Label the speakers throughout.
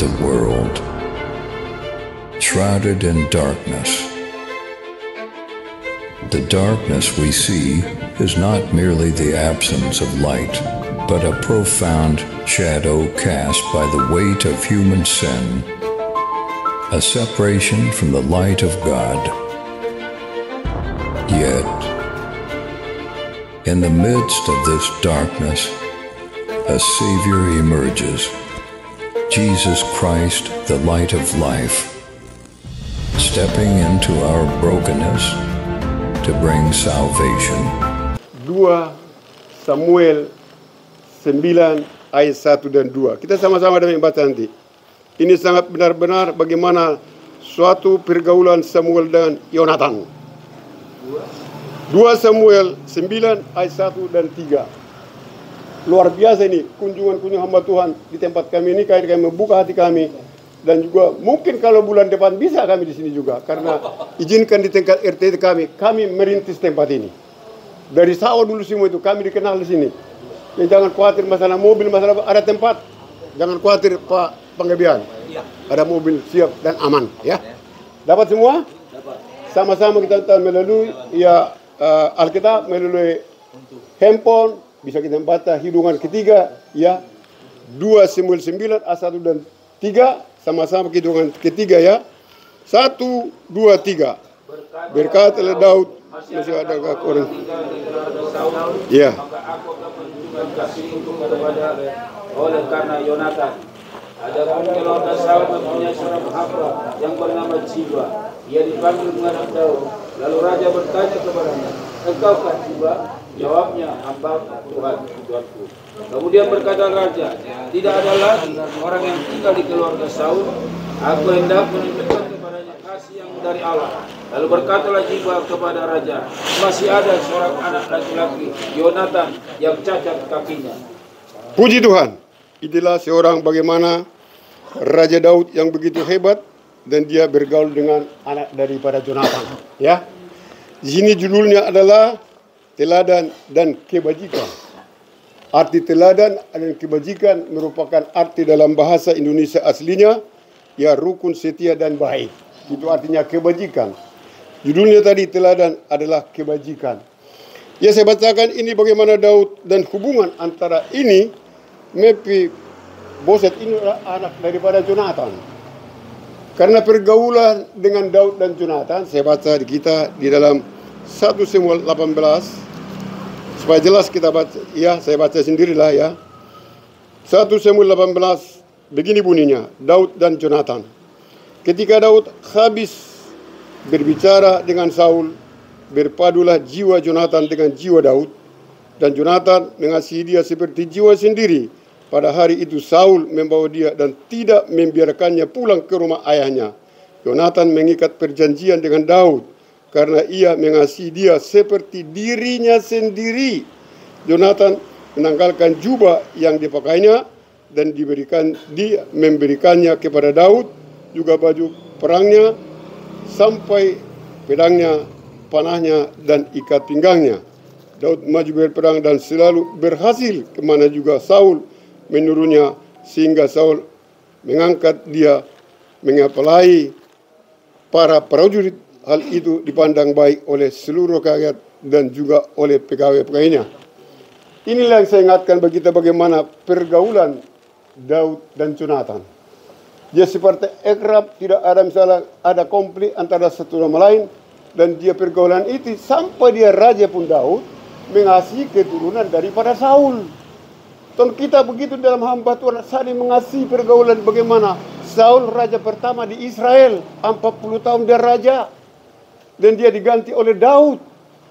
Speaker 1: the world, shrouded in darkness. The darkness we see is not merely the absence of light, but a profound shadow cast by the weight of human sin, a separation from the light of God. Yet, in the midst of this darkness, a Savior emerges, Jesus Christ, the light of life, stepping into our brokenness to bring salvation.
Speaker 2: 2 Samuel 9 ayat 1 dan 2. Kita sama-sama dengan baca nanti. Ini sangat benar-benar bagaimana suatu pergaulan Samuel dan Yonatan. 2 Samuel 9 ayat 1 dan 3. Luar biasa ini kunjungan hamba Tuhan di tempat kami ini, kami membuka hati kami, dan juga mungkin kalau bulan depan bisa kami di sini juga, karena izinkan di tingkat RT kami merintis tempat ini. Dari sawah dulu semua itu kami dikenal di sini. Ya, jangan khawatir masalah mobil, masalah ada tempat. Jangan khawatir Pak Panggabean. Ada mobil siap dan aman, ya. Dapat semua? Dapat. Sama-sama kita melalui Alkitab, melalui handphone. Bisa kita baca hitungan ketiga, ya. 2 Samuel 9 ayat 1 dan 3, sama-sama hitungan ketiga, ya. 1, 2, 3. Berkatalah Daud, masih ada orang. Ya.
Speaker 3: Maka aku akan menunjukkan kasihku kepada oleh karena Yonatan. Adapun keluarga Saul mempunyai seorang hamba yang bernama Ziba. Ia dipanggil menghadap Daud. Lalu raja bertanya kepadanya, "Engkaukah Ziba?" Jawabnya, "Hamba Tuhan, Tuanku." Kemudian berkata raja, "Tidak ada lagi orang yang tinggal di keluarga Saul. Aku hendak menunjukkan kepadanya kasih yang dari Allah." Lalu berkatalah Ziba kepada raja, "Masih ada seorang anak laki-laki, Yonatan, yang cacat kakinya."
Speaker 2: Puji Tuhan. Itulah seorang bagaimana Raja Daud yang begitu hebat, dan dia bergaul dengan anak daripada Jonatan, ya. Di sini judulnya adalah teladan dan kebajikan. Arti teladan dan kebajikan merupakan arti dalam bahasa Indonesia aslinya, ya, rukun, setia, dan baik. Itu artinya kebajikan. Judulnya tadi teladan adalah kebajikan. Ya, saya bacakan ini bagaimana Daud dan hubungan antara ini. Boset ini adalah anak daripada Jonatan. Karena pergaulan dengan Daud dan Jonatan, saya baca di kita di dalam 1 Samuel 18. Supaya jelas kita baca, ya, saya baca sendirilah, ya. 1 Samuel 18, begini bunyinya, Daud dan Jonatan. Ketika Daud habis berbicara dengan Saul, berpadulah jiwa Jonatan dengan jiwa Daud, dan Jonatan mengasihi dia seperti jiwa sendiri. Pada hari itu Saul membawa dia dan tidak membiarkannya pulang ke rumah ayahnya. Jonatan mengikat perjanjian dengan Daud karena ia mengasihi dia seperti dirinya sendiri. Jonatan menanggalkan jubah yang dipakainya dan memberikannya kepada Daud, juga baju perangnya, sampai pedangnya, panahnya, dan ikat pinggangnya. Daud maju berperang dan selalu berhasil kemana juga Saul menurunnya, sehingga Saul mengangkat dia mengepalai para prajurit. Hal itu dipandang baik oleh seluruh rakyat dan juga oleh pegawai-pegawainya. Inilah yang saya ingatkan bagi kita bagaimana pergaulan Daud dan Jonatan. Dia seperti akrab, tidak ada misalnya ada konflik antara satu sama lain, dan dia pergaulan itu sampai dia raja pun Daud mengasihi keturunan daripada Saul. Dan kita begitu dalam hamba Tuhan saling mengasihi pergaulan bagaimana Saul raja pertama di Israel, 40 tahun dia raja, dan dia diganti oleh Daud.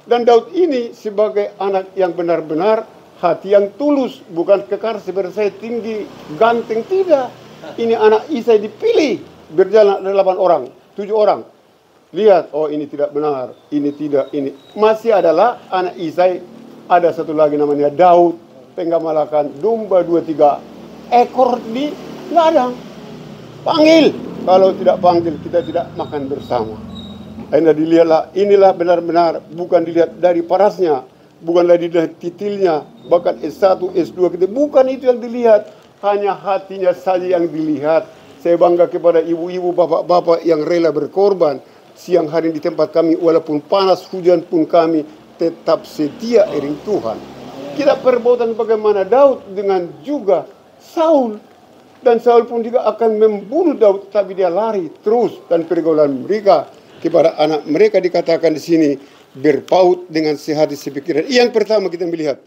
Speaker 2: Dan Daud ini sebagai anak yang benar-benar hati yang tulus, bukan kekar seperti saya tinggi, ganteng, tidak. Ini anak Isai dipilih, berjalan 8 orang, 7 orang. Lihat, oh ini tidak benar, ini tidak, ini. Masih adalah anak Isai, ada satu lagi namanya Daud. Penggamalakan domba 2-3 ekor di ladang. Panggil. Kalau tidak panggil, kita tidak makan bersama. Akhirnya dilihatlah, inilah benar-benar bukan dilihat dari parasnya, bukan dari titilnya, bahkan S1, S2 kita bukan itu yang dilihat, hanya hatinya saja yang dilihat. Saya bangga kepada ibu-ibu, bapak-bapak yang rela berkorban siang hari di tempat kami, walaupun panas hujan pun kami tetap setia iring Tuhan. Kita perbuatan bagaimana Daud dengan juga Saul, dan Saul pun juga akan membunuh Daud, tapi dia lari terus, dan pergaulan mereka kepada anak mereka dikatakan di sini berpaut dengan sehati sepikiran. Yang pertama kita melihat,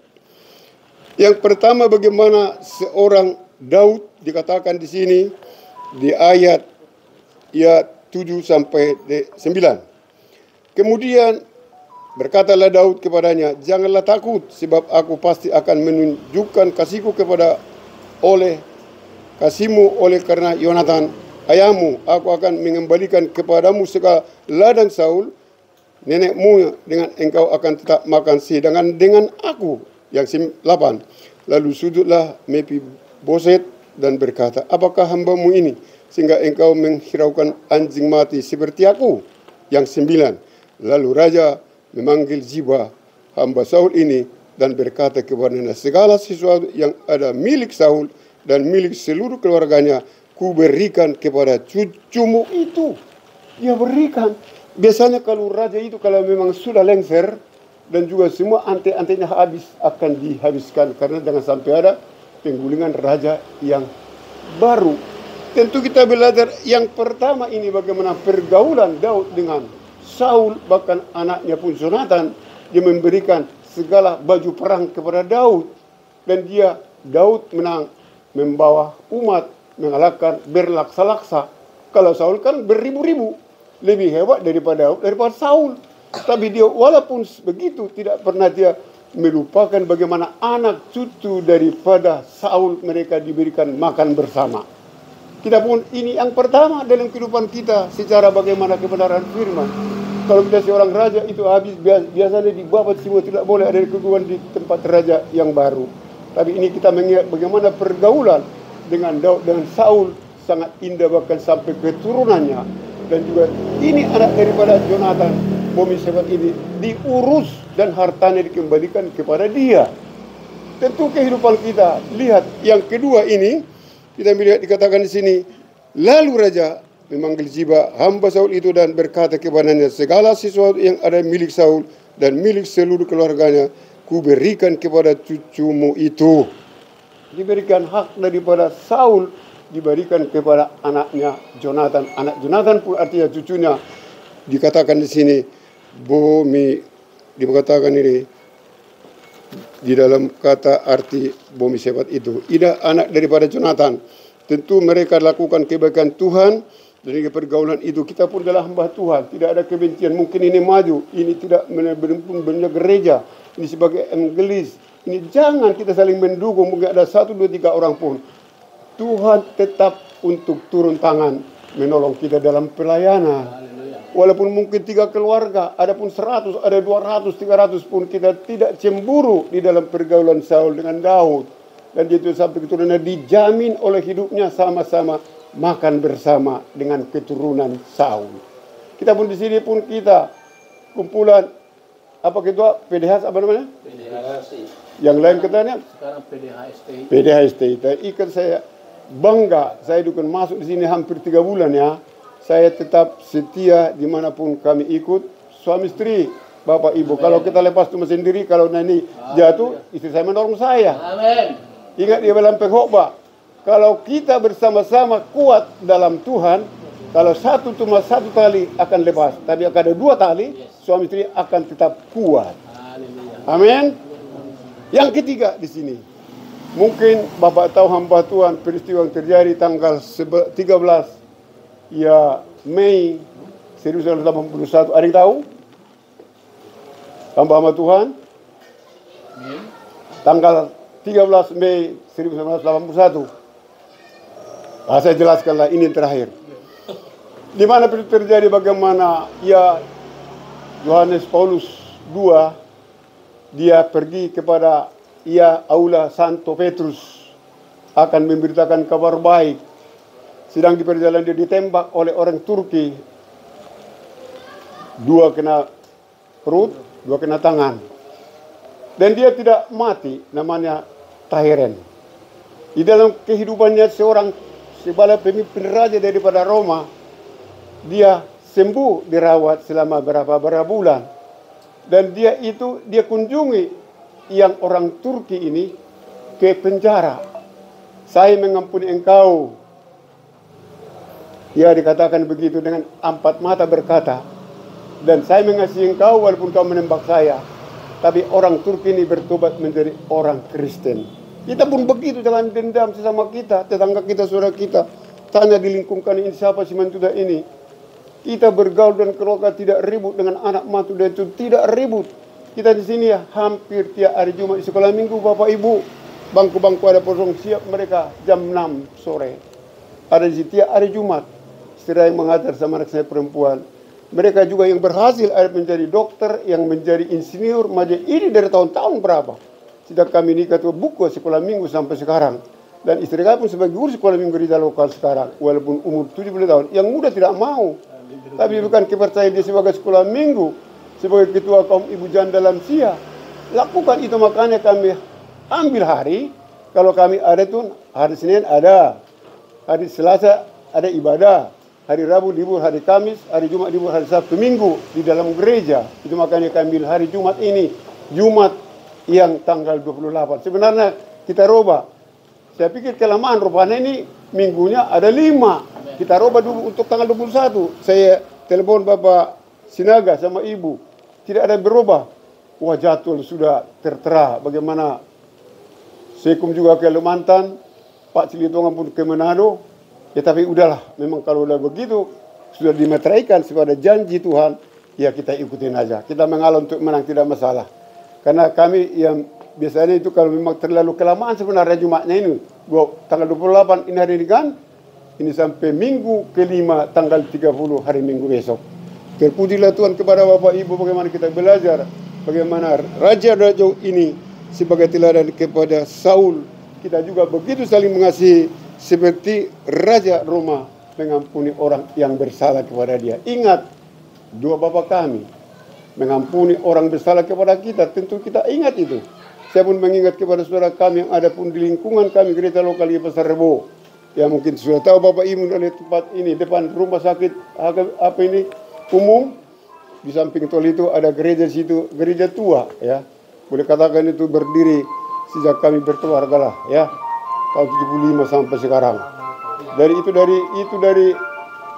Speaker 2: yang pertama bagaimana seorang Daud dikatakan di sini di ayat 7 sampai 9. Kemudian berkatalah Daud kepadanya, janganlah takut, sebab aku pasti akan menunjukkan kasihku kasihmu oleh karena Yonatan ayahmu. Aku akan mengembalikan kepadamu segala ladang Saul nenekmu, dengan engkau akan tetap makan sehidangan dengan aku. Yang 8. Lalu sujudlah Mephiboset dan berkata, apakah hambamu ini sehingga engkau menghiraukan anjing mati seperti aku? Yang 9. Lalu raja memanggil Ziba hamba Saul ini dan berkata kepadanya, segala sesuatu yang ada milik Saul dan milik seluruh keluarganya ku berikan kepada cucumu itu. Dia berikan. Biasanya kalau raja itu kalau memang sudah lengser dan juga semua ante-antenya habis, akan dihabiskan, karena jangan sampai ada penggulingan raja yang baru. Tentu kita belajar yang pertama ini bagaimana pergaulan Daud dengan Saul, bahkan anaknya pun Yonatan. Dia memberikan segala baju perang kepada Daud, dan Daud menang, membawa umat mengalahkan berlaksa-laksa. Kalau Saul kan beribu-ribu, lebih hebat daripada Saul. Tapi dia walaupun begitu tidak pernah dia melupakan bagaimana anak cucu daripada Saul mereka diberikan makan bersama. Kita pun ini yang pertama dalam kehidupan kita secara bagaimana kebenaran firman. Kalau kita seorang raja itu habis biasanya dibabat semua, tidak boleh ada keguguran di tempat raja yang baru. Tapi ini kita mengingat bagaimana pergaulan dengan Daud dengan Saul sangat indah, bahkan sampai keturunannya. Dan juga ini anak daripada Yonatan, Mephiboset ini diurus dan hartanya dikembalikan kepada dia. Tentu kehidupan kita lihat yang kedua ini, kita melihat dikatakan di sini, lalu raja memanggil Ziba hamba Saul itu dan berkata kepadanya, segala sesuatu yang ada milik Saul dan milik seluruh keluarganya ku berikan kepada cucumu itu. Diberikan hak daripada Saul, diberikan kepada anaknya Yonatan. Anak Yonatan pun artinya cucunya. Dikatakan di sini dikatakan ini di dalam kata arti Mephiboset itu, tidak anak daripada Yonatan. Tentu mereka lakukan kebaikan Tuhan. Dari pergaulan itu kita pun adalah hamba Tuhan. Tidak ada kebencian. Mungkin ini maju, ini tidak benar gereja, ini sebagai evangelis. Ini jangan kita saling mendukung. Mungkin ada 1, 2, 3 orang pun. Tuhan tetap untuk turun tangan menolong kita dalam pelayanan. Walaupun mungkin 3 keluarga, ada pun 100, ada 200, 300 pun kita tidak cemburu di dalam pergaulan Saul dengan Daud. Dan itu sampai keturunannya dijamin oleh hidupnya sama-sama makan bersama dengan keturunan Saul. Kita pun di sini pun kita kumpulan apa ketua PDH apa namanya? PDHST. Yang lain katanya? Sekarang PDHST. PDHST. Ikan saya bangga, saya dukung masuk di sini hampir 3 bulan ya. Saya tetap setia dimanapun kami ikut. Suami istri, bapak ibu. Amen. Kalau kita lepas cuma sendiri, kalau nanti jatuh, istri saya menolong saya. Amin. Ingat dia dalam pengkhotbah. Kalau kita bersama-sama kuat dalam Tuhan, kalau cuma satu tali akan lepas, tapi akan ada 2 tali, suami istri akan tetap kuat. Amin. Yang ketiga di sini, mungkin bapak tahu hamba Tuhan peristiwa yang terjadi tanggal 13 Mei 1981. Ada yang tahu? Hamba Tuhan? Tanggal 13 Mei 1981. Saya jelaskanlah ini terakhir. Di mana itu terjadi, bagaimana Yohanes Paulus II dia pergi kepada aula Santo Petrus akan memberitakan kabar baik. Sedang di perjalanan dia ditembak oleh orang Turki. 2 kena perut, 2 kena tangan. Dan dia tidak mati, namanya Tahiren. Di dalam kehidupannya seorang sebagai pemimpin raja daripada Roma, dia sembuh dirawat selama berapa bulan. Dan dia kunjungi yang orang Turki ini ke penjara. Saya mengampuni engkau. Ya, dikatakan begitu dengan empat mata berkata, dan saya mengasihi engkau walaupun kau menembak saya. Tapi orang Turki ini bertobat menjadi orang Kristen. Kita pun begitu, jangan dendam sesama kita, tetangga kita, saudara kita. Tanya di lingkungan ini siapa si Mantuda ini. Kita bergaul dan keluarga tidak ribut dengan anak Mantuda itu, tidak ribut. Kita di sini ya, hampir tiap hari Jumat di sekolah minggu, Bapak Ibu. Bangku-bangku ada kosong, siap mereka jam 6 sore. Ada di tiap hari Jumat. Istri yang mengajar sama anak saya perempuan. Mereka juga yang berhasil ada menjadi dokter, yang menjadi insinyur, ini dari tahun-tahun berapa. Sejak kami nikah itu buku sekolah minggu sampai sekarang. Dan istri kami pun sebagai guru sekolah minggu di lokal sekarang. Walaupun umur 70 tahun. Yang muda tidak mau. Tapi bukan kepercayaan dia sebagai sekolah minggu. Sebagai ketua kaum ibu janda lansia. Lakukan itu, makanya kami ambil hari. Kalau kami ada itu hari Senin ada. Hari Selasa ada ibadah. Hari Rabu libur, hari Kamis, hari Jumat libur, hari Sabtu Minggu di dalam gereja. Itu makanya kami ambil hari Jumat ini. Jumat yang tanggal 28. Sebenarnya kita roba. Saya pikir kelemahan rupanya ini minggunya ada 5. Kita roba dulu untuk tanggal 21. Saya telepon Bapak Sinaga sama Ibu. Tidak ada berubah. Wah, jadwal sudah tertera. Bagaimana Sekum juga ke Kalimantan, Pak Cilitongan pun ke Manado. Ya tapi udahlah, memang kalau udah begitu, sudah dimeteraikan sepada janji Tuhan, ya kita ikutin aja. Kita mengalah untuk menang, tidak masalah. Karena kami yang biasanya itu kalau memang terlalu kelamaan sebenarnya Jumatnya ini. Tanggal 28 ini hari ini kan, ini sampai minggu kelima tanggal 30 hari Minggu besok. Terpujilah Tuhan kepada Bapak Ibu bagaimana kita belajar. Bagaimana Raja-Raja ini sebagai teladan kepada Saul. Kita juga begitu saling mengasihi. Seperti Raja Roma mengampuni orang yang bersalah kepada dia. Ingat, dua bapak kami mengampuni orang bersalah kepada kita. Tentu kita ingat itu. Saya pun mengingat kepada saudara kami yang ada pun di lingkungan kami gereja lokal di Pasar Rebo. Ya mungkin sudah tahu Bapak Ibu dari tempat ini. Depan rumah sakit apa ini umum. Di samping tol itu ada gereja situ. Gereja tua ya. Boleh katakan itu berdiri sejak kami berkeluarga lah ya. Tahun 75 sampai sekarang. Dari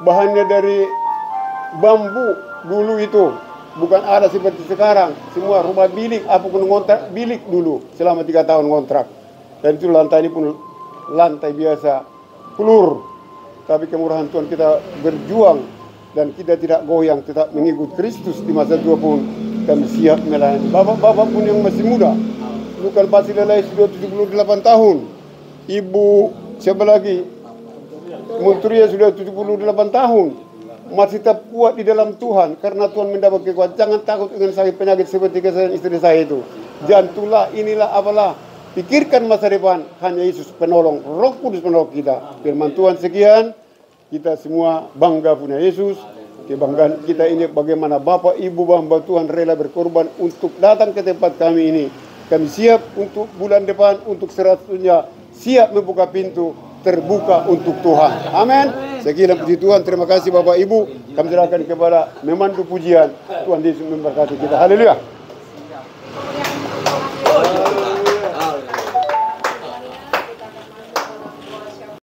Speaker 2: bahannya dari bambu dulu itu. Bukan ada seperti sekarang. Semua rumah bilik, apapun ngontrak bilik dulu. Selama 3 tahun ngontrak. Dan itu lantai ini pun lantai biasa. Pelur. Tapi kemurahan Tuhan kita berjuang. Dan kita tidak goyang, tetap mengikut Kristus di masa tua pun. Kami siap melayani. Bapak-bapak pun yang masih muda. Bukan pasti lelai sudah 78 tahun. Ibu siapa lagi? Muntria sudah 78 tahun. Masih tetap kuat di dalam Tuhan. Karena Tuhan mendapat kekuatan. Jangan takut dengan sakit penyakit seperti kesalahan istri saya itu. Jantunglah, inilah, apalah. Pikirkan masa depan. Hanya Yesus penolong. Roh Kudus penolong kita. Firman Tuhan sekian. Kita semua bangga punya Yesus. Kebanggaan kita ini bagaimana Bapak, Ibu, hamba Tuhan rela berkorban untuk datang ke tempat kami ini. Kami siap untuk bulan depan, untuk 100-nya. Siap membuka pintu terbuka untuk Tuhan. Amin. Sekian puji Tuhan. Terima kasih Bapak Ibu. Kami serahkan kepada memandu pujian. Tuhan Yesus memberkati kita. Haleluya.